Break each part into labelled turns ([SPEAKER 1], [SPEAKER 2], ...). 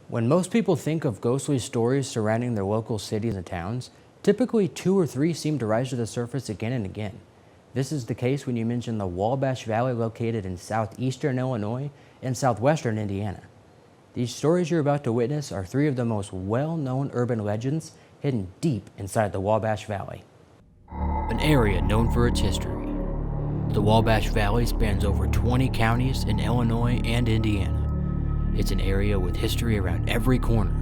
[SPEAKER 1] When most people think of ghostly stories surrounding their local cities and towns, typically 2 or 3 seem to rise to the surface again and again. This is the case when you mention the Wabash Valley located in southeastern Illinois and southwestern Indiana. These stories you're about to witness are 3 of the most well-known urban legends hidden deep inside the Wabash Valley. An area known for its history. The Wabash Valley spans over 20 counties in Illinois and Indiana. It's an area with history around every corner.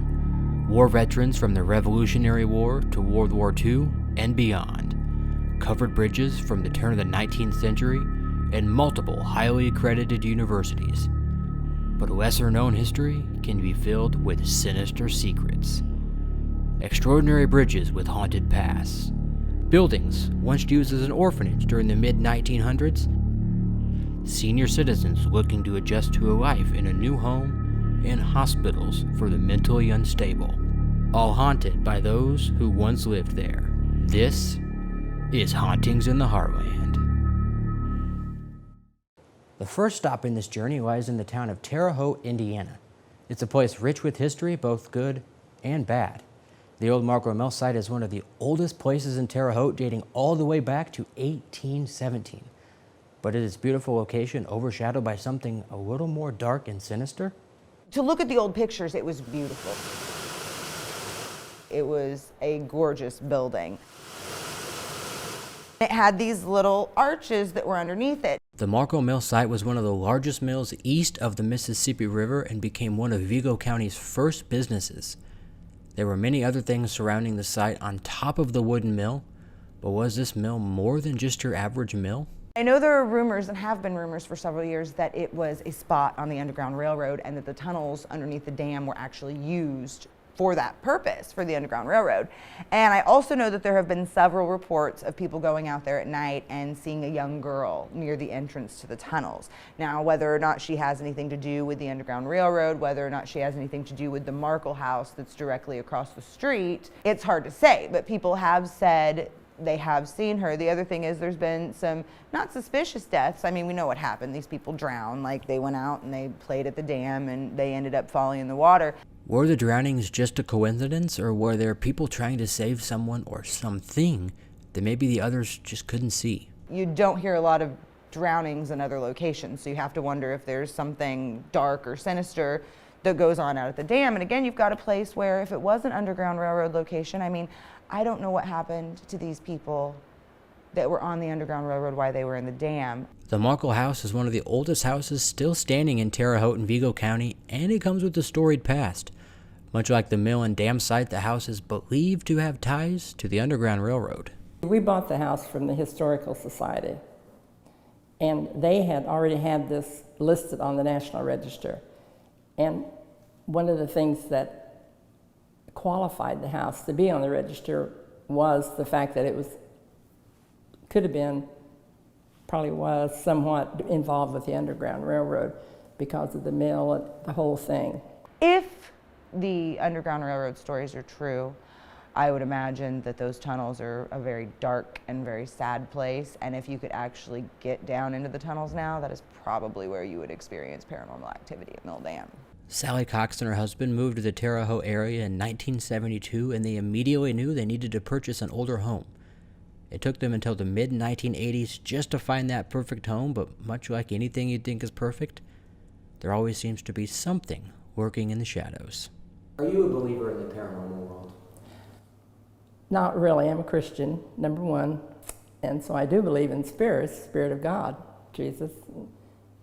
[SPEAKER 1] War veterans from the Revolutionary War to World War II and beyond. Covered bridges from the turn of the 19th century and multiple highly accredited universities. But lesser known history can be filled with sinister secrets. Extraordinary bridges with haunted pasts. Buildings once used as an orphanage during the mid-1900s. Senior citizens looking to adjust to a life in a new home, and hospitals for the mentally unstable, all haunted by those who once lived there. This is Hauntings in the Heartland. The first stop in this journey lies in the town of Terre, Haute, Indiana. It's a place rich with history, both good and bad. The old Marco Mill site is one of the oldest places in Terre Haute, dating all the way back to 1817. But is its beautiful location overshadowed by something a little more dark and sinister?
[SPEAKER 2] To look at the old pictures, it was beautiful. It was a gorgeous building. It had these little arches that were underneath it.
[SPEAKER 1] The Marco Mill site was one of the largest mills east of the Mississippi River and became one of Vigo County's first businesses. There were many other things surrounding the site on top of the wooden mill, but was this mill more than just your average mill?
[SPEAKER 2] I know there are rumors, and have been rumors for several years, that it was a spot on the Underground Railroad and that the tunnels underneath the dam were actually used for that purpose, for the Underground Railroad. And I also know that there have been several reports of people going out there at night and seeing a young girl near the entrance to the tunnels. Now, whether or not she has anything to do with the Underground Railroad, whether or not she has anything to do with the Markle house that's directly across the street, it's hard to say, but people have said they have seen her. The other thing is there's been some not suspicious deaths. I mean, we know what happened. These people drowned, like they went out and they played at the dam and they ended up falling in the water.
[SPEAKER 1] Were the drownings just a coincidence, or were there people trying to save someone or something that maybe the others just couldn't see?
[SPEAKER 2] You don't hear a lot of drownings in other locations, so you have to wonder if there's something dark or sinister that goes on out at the dam. And again, you've got a place where if it was an Underground Railroad location, I mean, I don't know what happened to these people that were on the Underground Railroad while they were in the dam.
[SPEAKER 1] The Markle house is one of the oldest houses still standing in Terre Haute and Vigo County, and it comes with a storied past. Much like the mill and dam site, the house is believed to have ties to the Underground Railroad.
[SPEAKER 3] We bought the house from the Historical Society, and they had already had this listed on the National Register. And one of the things that qualified the house to be on the register was the fact that it could have been, probably was somewhat involved with the Underground Railroad because of the mill and the whole thing.
[SPEAKER 2] If the Underground Railroad stories are true, I would imagine that those tunnels are a very dark and very sad place, and if you could actually get down into the tunnels now, that is probably where you would experience paranormal activity at Mill Dam.
[SPEAKER 1] Sally Cox and her husband moved to the Terre Haute area in 1972, and they immediately knew they needed to purchase an older home. It took them until the mid-1980s just to find that perfect home, but much like anything you'd think is perfect, there always seems to be something lurking in the shadows. Are you a believer in the paranormal world?
[SPEAKER 3] Not really. I'm a Christian, number one, and so I do believe in spirits, Spirit of God, Jesus,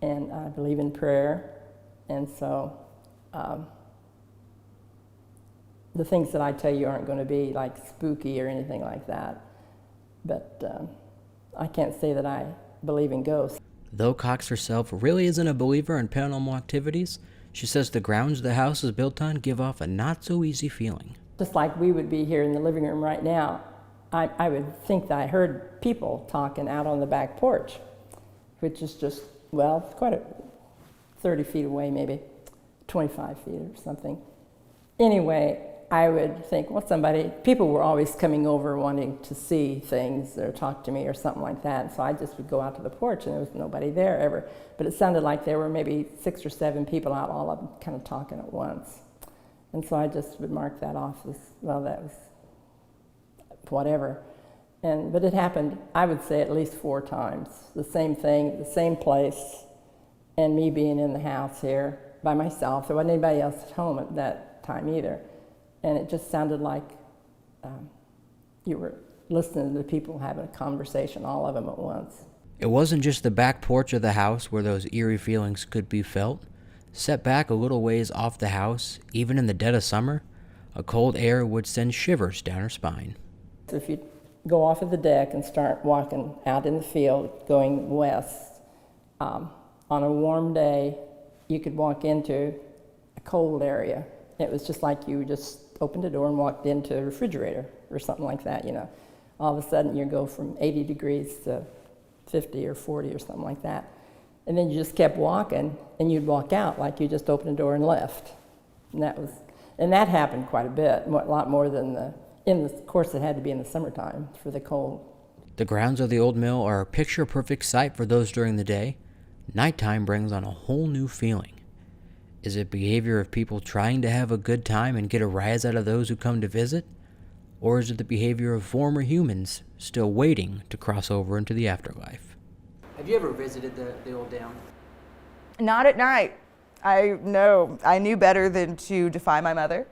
[SPEAKER 3] and I believe in prayer, and so the things that I tell you aren't going to be like spooky or anything like that, but I can't say that I believe in ghosts.
[SPEAKER 1] Though Cox herself really isn't a believer in paranormal activities, she says the grounds the house is built on give off a not-so-easy feeling.
[SPEAKER 3] Just like we would be here in the living room right now, I would think that I heard people talking out on the back porch, which is just, well, quite a 30 feet away maybe, 25 feet or something. Anyway, I would think, well, people were always coming over wanting to see things or talk to me or something like that. So I just would go out to the porch and there was nobody there ever. But it sounded like there were maybe 6 or 7 people out, all of them kind of talking at once. And so I just would mark that off as, well, that was whatever. But it happened, I would say, at least 4 times. The same thing, the same place, and me being in the house here by myself. There wasn't anybody else at home at that time either. And it just sounded like you were listening to people having a conversation, all of them at once.
[SPEAKER 1] It wasn't just the back porch of the house where those eerie feelings could be felt. Set back a little ways off the house, even in the dead of summer, a cold air would send shivers down her spine.
[SPEAKER 3] So if you go off of the deck and start walking out in the field going west, on a warm day, you could walk into a cold area. It was just like you just opened a door and walked into a refrigerator or something like that, you know. All of a sudden you go from 80 degrees to 50 or 40 or something like that. And then you just kept walking, and you'd walk out like you just opened a door and left. And that happened quite a bit, a lot more than of course it had to be in the summertime for the cold.
[SPEAKER 1] The grounds of the old mill are a picture-perfect sight for those during the day. Nighttime brings on a whole new feeling. Is it behavior of people trying to have a good time and get a rise out of those who come to visit? Or is it the behavior of former humans still waiting to cross over into the afterlife? Have you ever visited the old dam?
[SPEAKER 2] Not at night. I knew better than to defy my mother.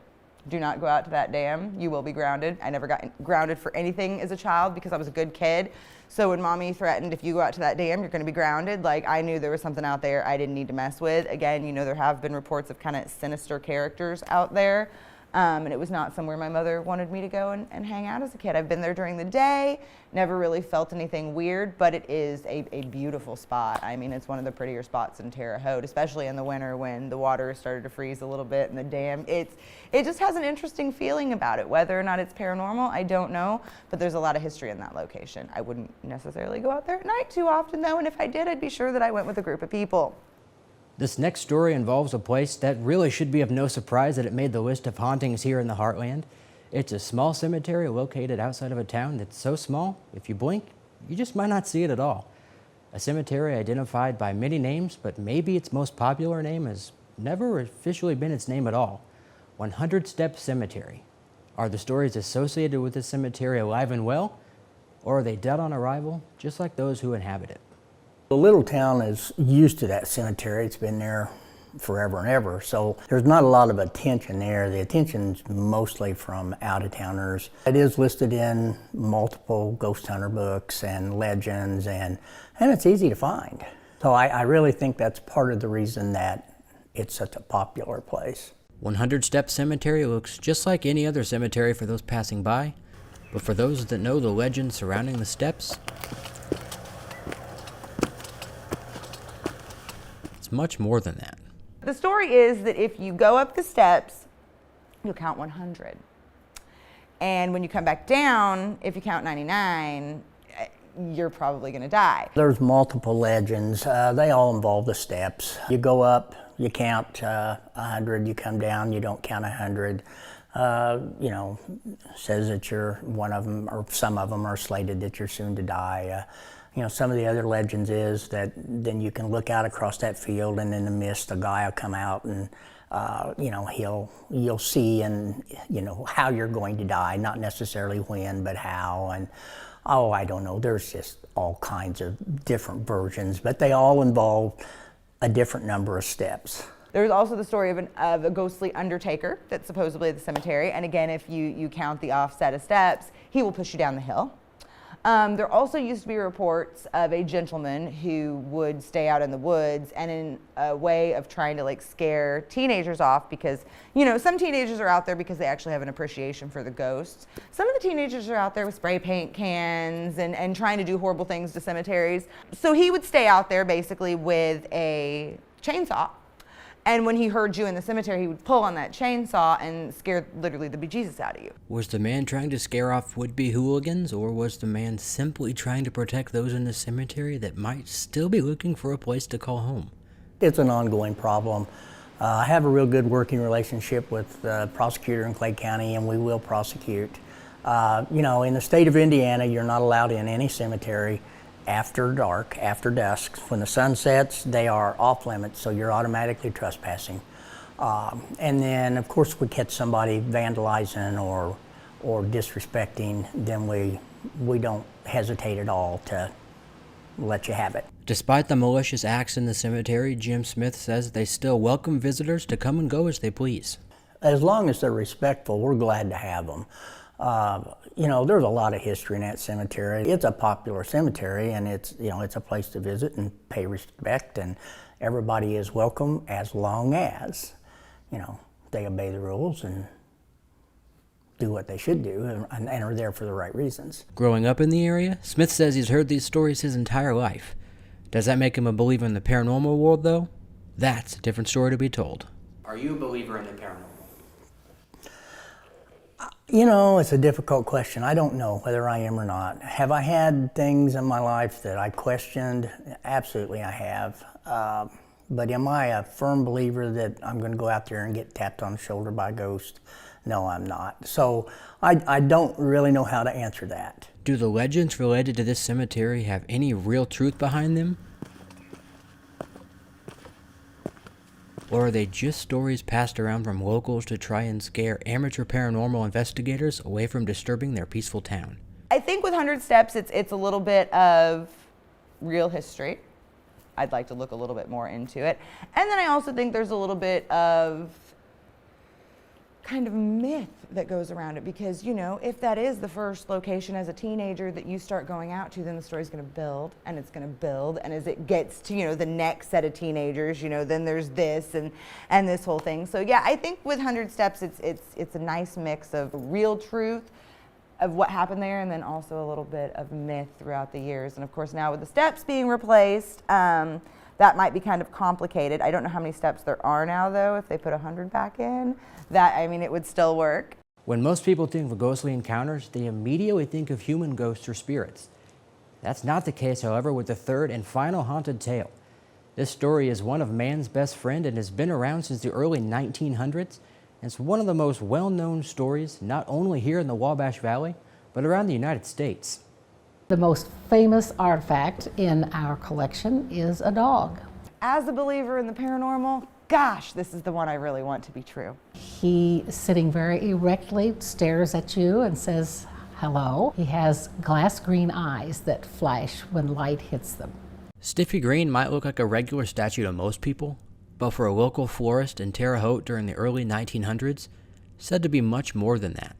[SPEAKER 2] Do not go out to that dam. You will be grounded. I never got grounded for anything as a child because I was a good kid. So when Mommy threatened, if you go out to that dam, you're going to be grounded, like, I knew there was something out there I didn't need to mess with. Again, you know, there have been reports of kind of sinister characters out there. And it was not somewhere my mother wanted me to go and hang out as a kid. I've been there during the day, never really felt anything weird, but it is a beautiful spot. I mean, it's one of the prettier spots in Terre, Haute, especially in the winter when the water started to freeze a little bit and the dam. It just has an interesting feeling about it. Whether or not it's paranormal, I don't know, but there's a lot of history in that location. I wouldn't necessarily go out there at night too often, though, and if I did, I'd be sure that I went with a group of people.
[SPEAKER 1] This next story involves a place that really should be of no surprise that it made the list of hauntings here in the Heartland. It's a small cemetery located outside of a town that's so small, if you blink, you just might not see it at all. A cemetery identified by many names, but maybe its most popular name has never officially been its name at all. 100 Step Cemetery. Are the stories associated with this cemetery alive and well, or are they dead on arrival, just like those who inhabit it?
[SPEAKER 4] The little town is used to that cemetery. It's been there forever and ever, so there's not a lot of attention there. The attention's mostly from out-of-towners. It is listed in multiple ghost hunter books and legends, and it's easy to find. So I really think that's part of the reason that it's such a popular place.
[SPEAKER 1] 100 Step Cemetery looks just like any other cemetery for those passing by, but for those that know the legend surrounding the steps, much more than that.
[SPEAKER 2] The story is that if you go up the steps, you'll count 100. And when you come back down, if you count 99, you're probably going to die.
[SPEAKER 4] There's multiple legends. They all involve the steps. You go up, you count 100, you come down, you don't count 100. You know, says that you're one of them, or some of them are slated that you're soon to die. You know, some of the other legends is that then you can look out across that field, and in the mist, a guy will come out, and you know, you'll see, and you know how you're going to die, not necessarily when, but how, and oh, I don't know. There's just all kinds of different versions, but they all involve a different number of steps.
[SPEAKER 2] There's also the story of a ghostly undertaker that's supposedly at the cemetery, and again, if you count the offset of steps, he will push you down the hill. There also used to be reports of a gentleman who would stay out in the woods, and in a way of trying to like scare teenagers off, because you know some teenagers are out there because they actually have an appreciation for the ghosts. Some of the teenagers are out there with spray paint cans and trying to do horrible things to cemeteries. So he would stay out there basically with a chainsaw. And when he heard you in the cemetery, he would pull on that chainsaw and scare literally the bejesus out of you.
[SPEAKER 1] Was the man trying to scare off would-be hooligans, or was the man simply trying to protect those in the cemetery that might still be looking for a place to call home?
[SPEAKER 4] It's an ongoing problem. I have a real good working relationship with the prosecutor in Clay County, and we will prosecute. You know, in the state of Indiana, you're not allowed in any cemetery after dark, after dusk. When the sun sets, they are off limits, so you're automatically trespassing. And then, of course, we catch somebody vandalizing or disrespecting, then we don't hesitate at all to let you have it.
[SPEAKER 1] Despite the malicious acts in the cemetery, Jim Smith says they still welcome visitors to come and go as they please.
[SPEAKER 4] As long as they're respectful, we're glad to have them. You know, there's a lot of history in that cemetery. It's a popular cemetery, and it's a place to visit and pay respect, and everybody is welcome as long as, they obey the rules and do what they should do and are there for the right reasons.
[SPEAKER 1] Growing up in the area, Smith says he's heard these stories his entire life. Does that make him a believer in the paranormal world, though? That's a different story to be told. Are you a believer in the paranormal?
[SPEAKER 4] It's a difficult question. I don't know whether I am or not. Have I had things in my life that I questioned? Absolutely I have. But am I a firm believer that I'm going to go out there and get tapped on the shoulder by a ghost? No, I'm not. So I don't really know how to answer that.
[SPEAKER 1] Do the legends related to this cemetery have any real truth behind them? Or are they just stories passed around from locals to try and scare amateur paranormal investigators away from disturbing their peaceful town?
[SPEAKER 2] I think with 100 Steps, it's a little bit of real history. I'd like to look a little bit more into it. And then I also think there's a little bit of kind of myth that goes around it because, if that is the first location as a teenager that you start going out to, then the story's going to build and it's going to build. And as it gets to, the next set of teenagers, then there's this and this whole thing. So yeah, I think with 100 Steps, it's a nice mix of real truth of what happened there and then also a little bit of myth throughout the years. And of course now with the steps being replaced, that might be kind of complicated. I don't know how many steps there are now though, if they put 100 back in. It would still work.
[SPEAKER 1] When most people think of ghostly encounters, they immediately think of human ghosts or spirits. That's not the case, however, with the third and final haunted tale. This story is one of man's best friend and has been around since the early 1900s. It's one of the most well-known stories, not only here in the Wabash Valley, but around the United States.
[SPEAKER 5] The most famous artifact in our collection is a dog.
[SPEAKER 2] As a believer in the paranormal, gosh, this is the one I really want to be true.
[SPEAKER 5] He, sitting very erectly, stares at you and says, hello. He has glass green eyes that flash when light hits them.
[SPEAKER 1] Stiffy Green might look like a regular statue to most people, but for a local florist in Terre, Haute during the early 1900s, said to be much more than that.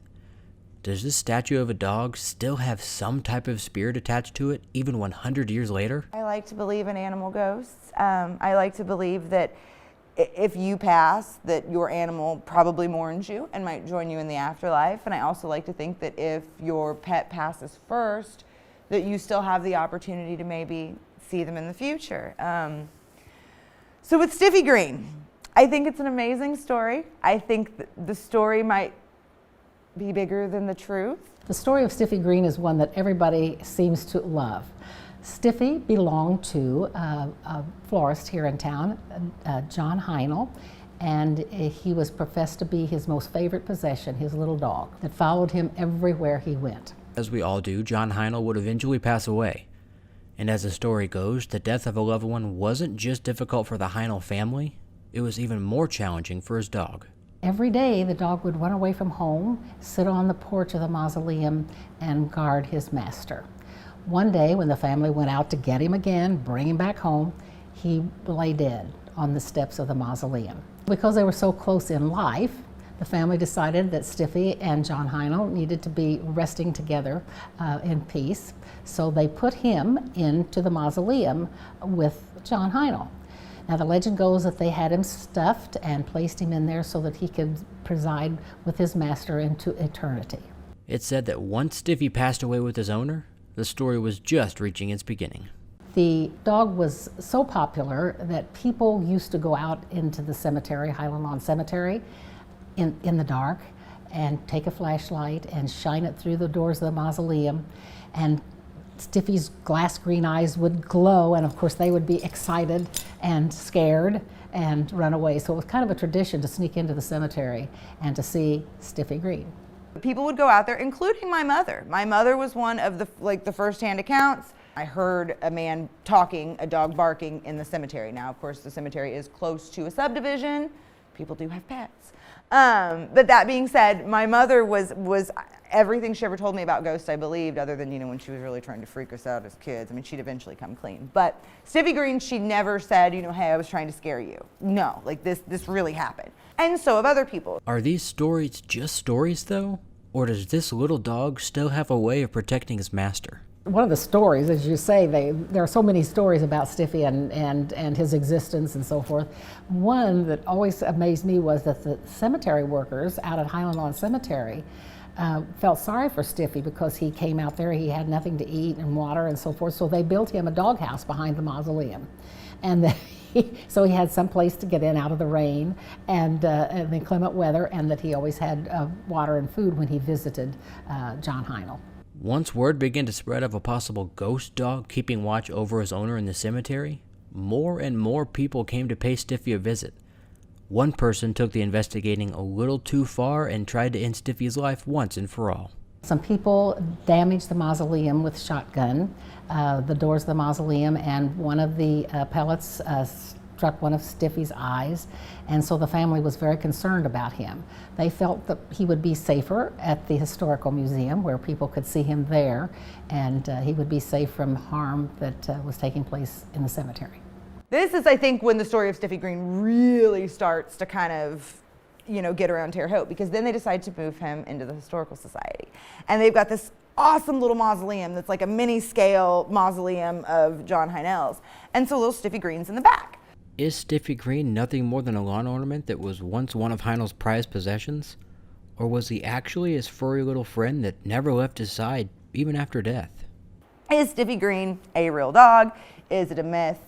[SPEAKER 1] Does this statue of a dog still have some type of spirit attached to it, even 100 years later?
[SPEAKER 2] I like to believe in animal ghosts. I like to believe that if you pass, that your animal probably mourns you and might join you in the afterlife. And I also like to think that if your pet passes first, that you still have the opportunity to maybe see them in the future. So with Stiffy Green, I think it's an amazing story. I think the story might be bigger than the truth.
[SPEAKER 5] The story of Stiffy Green is one that everybody seems to love. Stiffy belonged to a florist here in town, John Heinel, and he was professed to be his most favorite possession, his little dog, that followed him everywhere he went.
[SPEAKER 1] As we all do, John Heinel would eventually pass away. And as the story goes, the death of a loved one wasn't just difficult for the Heinel family, it was even more challenging for his dog.
[SPEAKER 5] Every day the dog would run away from home, sit on the porch of the mausoleum, and guard his master. One day when the family went out to get him again, bring him back home, he lay dead on the steps of the mausoleum. Because they were so close in life, the family decided that Stiffy and John Heinel needed to be resting together in peace, so they put him into the mausoleum with John Heinel. Now the legend goes that they had him stuffed and placed him in there so that he could preside with his master into eternity.
[SPEAKER 1] It's said that once Stiffy passed away with his owner, the story was just reaching its beginning.
[SPEAKER 5] The dog was so popular that people used to go out into the cemetery, Highland Lawn Cemetery, in the dark and take a flashlight and shine it through the doors of the mausoleum, and Stiffy's glass green eyes would glow, and of course they would be excited and scared and run away. So it was kind of a tradition to sneak into the cemetery and to see Stiffy Green.
[SPEAKER 2] People would go out there, including my mother. My mother was one of the first-hand accounts. I heard a man talking, a dog barking in the cemetery. Now, of course, the cemetery is close to a subdivision. people do have pets. But that being said, my mother was everything she ever told me about ghosts I believed, other than, when she was really trying to freak us out as kids. I mean, she'd eventually come clean. But Stiffy Green, she never said, hey, I was trying to scare you. No, like this really happened. And so have other people.
[SPEAKER 1] Are these stories just stories, though? Or does this little dog still have a way of protecting his master?
[SPEAKER 5] One of the stories, as you say, there are so many stories about Stiffy and his existence and so forth. One that always amazed me was that the cemetery workers out at Highland Lawn Cemetery felt sorry for Stiffy because he came out there, he had nothing to eat and water and so forth, so they built him a doghouse behind the mausoleum. And so he had some place to get in out of the rain and the inclement weather, and that he always had water and food when he visited John Heinel.
[SPEAKER 1] Once word began to spread of a possible ghost dog keeping watch over his owner in the cemetery, more and more people came to pay Stiffy a visit. One person took the investigating a little too far and tried to end Stiffy's life once and for all.
[SPEAKER 5] Some people damaged the mausoleum with shotgun, the doors of the mausoleum, and one of the pellets struck one of Stiffy's eyes, and so the family was very concerned about him. They felt that he would be safer at the Historical Museum, where people could see him there, and he would be safe from harm that was taking place in the cemetery.
[SPEAKER 2] This is, I think, when the story of Stiffy Green really starts to kind of, get around Terre Haute, because then they decide to move him into the Historical Society. And they've got this awesome little mausoleum that's like a mini-scale mausoleum of John Heinel's. And so little Stiffy Green's in the back.
[SPEAKER 1] Is Stiffy Green nothing more than a lawn ornament that was once one of Heinel's prized possessions? Or was he actually his furry little friend that never left his side, even after death?
[SPEAKER 2] Is Stiffy Green a real dog? Is it a myth?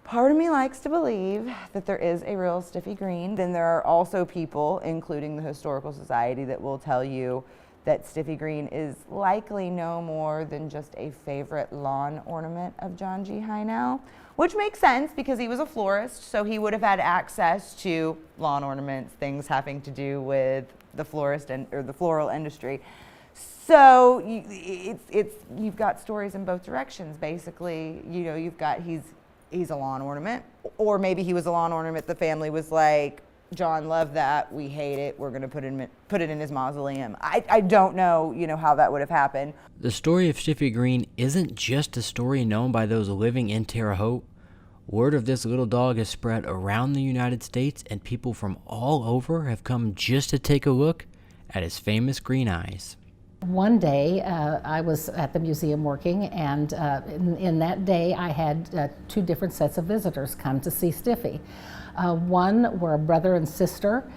[SPEAKER 2] Part of me likes to believe that there is a real Stiffy Green. Then there are also people, including the Historical Society, that will tell you that Stiffy Green is likely no more than just a favorite lawn ornament of John G. Heinel, which makes sense because he was a florist, so he would have had access to lawn ornaments, things having to do with the florist or the floral industry. So you've got stories in both directions. Basically, you've got he's a lawn ornament, or maybe he was a lawn ornament. The family was like, John loved that, we hate it, we're going to put it in his mausoleum. I don't know, how that would have happened.
[SPEAKER 1] The story of Stiffy Green isn't just a story known by those living in Terre Haute. Word of this little dog has spread around the United States, and people from all over have come just to take a look at his famous green eyes.
[SPEAKER 5] One day, I was at the museum working, and in that day, I had two different sets of visitors come to see Stiffy. One were a brother and sister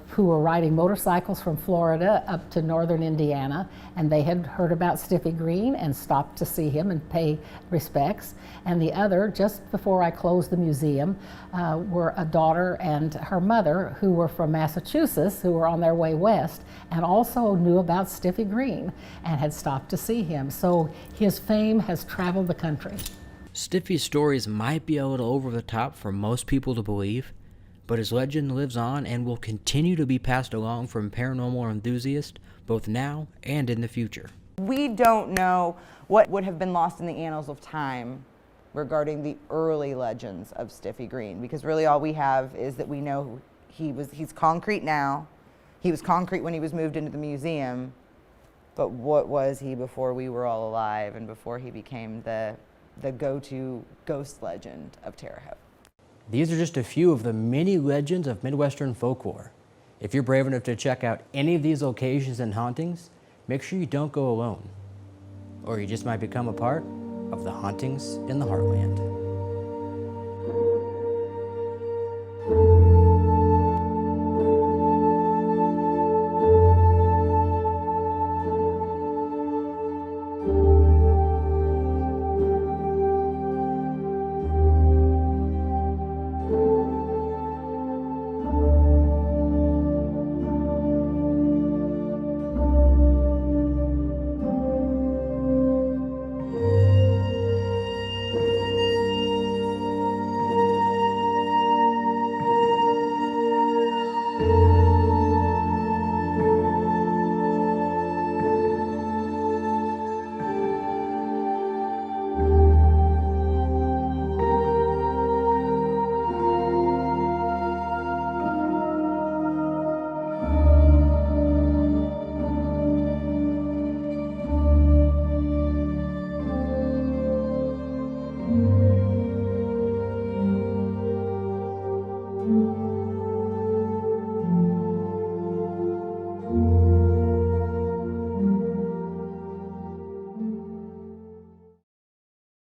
[SPEAKER 5] who were riding motorcycles from Florida up to northern Indiana, and they had heard about Stiffy Green and stopped to see him and pay respects. And the other, just before I closed the museum, were a daughter and her mother who were from Massachusetts, who were on their way west, and also knew about Stiffy Green and had stopped to see him. So his fame has traveled the country.
[SPEAKER 1] Stiffy's stories might be a little over the top for most people to believe, but his legend lives on and will continue to be passed along from paranormal enthusiasts both now and in the future.
[SPEAKER 2] We don't know what would have been lost in the annals of time regarding the early legends of Stiffy Green, because really all we have is that we know he's concrete now. He was concrete when he was moved into the museum, but what was he before we were all alive and before he became the go-to ghost legend of Terre Haute?
[SPEAKER 1] These are just a few of the many legends of Midwestern folklore. If you're brave enough to check out any of these locations and hauntings, make sure you don't go alone, or you just might become a part of the Hauntings in the Heartland.